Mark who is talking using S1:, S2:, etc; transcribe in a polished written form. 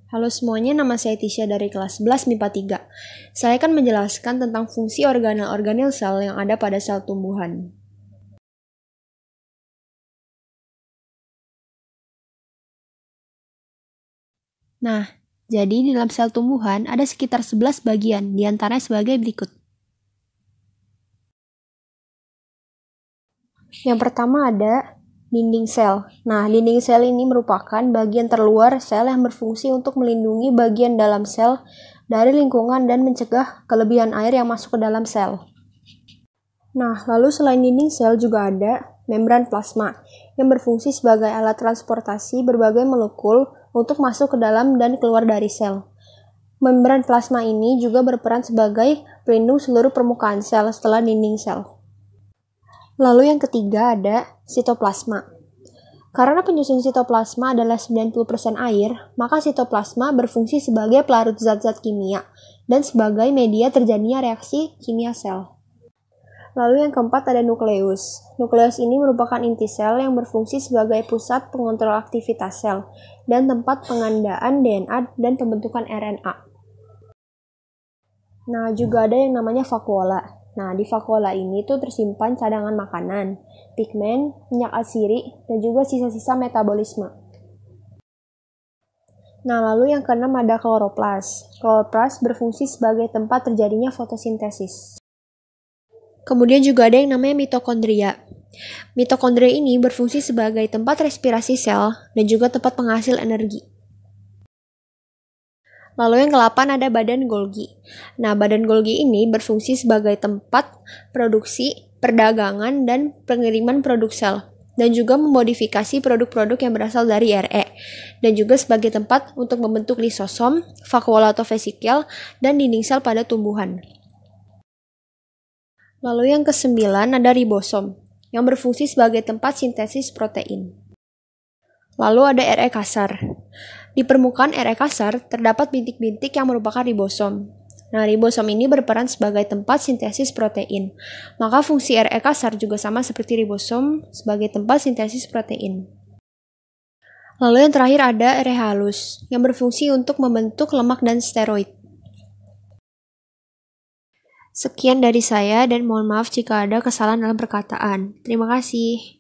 S1: Halo semuanya, nama saya Tisha dari kelas 11 MIPA 3. Saya akan menjelaskan tentang fungsi organel-organel sel yang ada pada sel tumbuhan. Nah, jadi di dalam sel tumbuhan ada sekitar 11 bagian, diantaranya sebagai berikut. Yang pertama ada dinding sel. Nah, dinding sel ini merupakan bagian terluar sel yang berfungsi untuk melindungi bagian dalam sel dari lingkungan dan mencegah kelebihan air yang masuk ke dalam sel. Nah, lalu selain dinding sel juga ada membran plasma yang berfungsi sebagai alat transportasi berbagai molekul untuk masuk ke dalam dan keluar dari sel. Membran plasma ini juga berperan sebagai pelindung seluruh permukaan sel setelah dinding sel. Lalu yang ketiga ada sitoplasma. Karena penyusun sitoplasma adalah 90% air, maka sitoplasma berfungsi sebagai pelarut zat-zat kimia dan sebagai media terjadinya reaksi kimia sel. Lalu yang keempat ada nukleus. Nukleus ini merupakan inti sel yang berfungsi sebagai pusat pengontrol aktivitas sel dan tempat pengandaan DNA dan pembentukan RNA. Nah, juga ada yang namanya vakuola. Nah, di vakuola ini tuh tersimpan cadangan makanan, pigmen, minyak atsiri, dan juga sisa-sisa metabolisme. Nah, lalu yang keenam ada kloroplas. Kloroplas berfungsi sebagai tempat terjadinya fotosintesis. Kemudian juga ada yang namanya mitokondria. Mitokondria ini berfungsi sebagai tempat respirasi sel dan juga tempat penghasil energi. Lalu yang ke-8 ada badan Golgi. Nah, badan Golgi ini berfungsi sebagai tempat produksi, perdagangan, dan pengiriman produk sel, dan juga memodifikasi produk-produk yang berasal dari RE, dan juga sebagai tempat untuk membentuk lisosom, vakuola atau vesikel, dan dinding sel pada tumbuhan. Lalu yang ke-9 ada ribosom, yang berfungsi sebagai tempat sintesis protein. Lalu ada RE kasar. Di permukaan RE kasar terdapat bintik-bintik yang merupakan ribosom. Nah, ribosom ini berperan sebagai tempat sintesis protein. Maka fungsi RE kasar juga sama seperti ribosom sebagai tempat sintesis protein. Lalu yang terakhir ada RE halus, yang berfungsi untuk membentuk lemak dan steroid. Sekian dari saya dan mohon maaf jika ada kesalahan dalam perkataan. Terima kasih.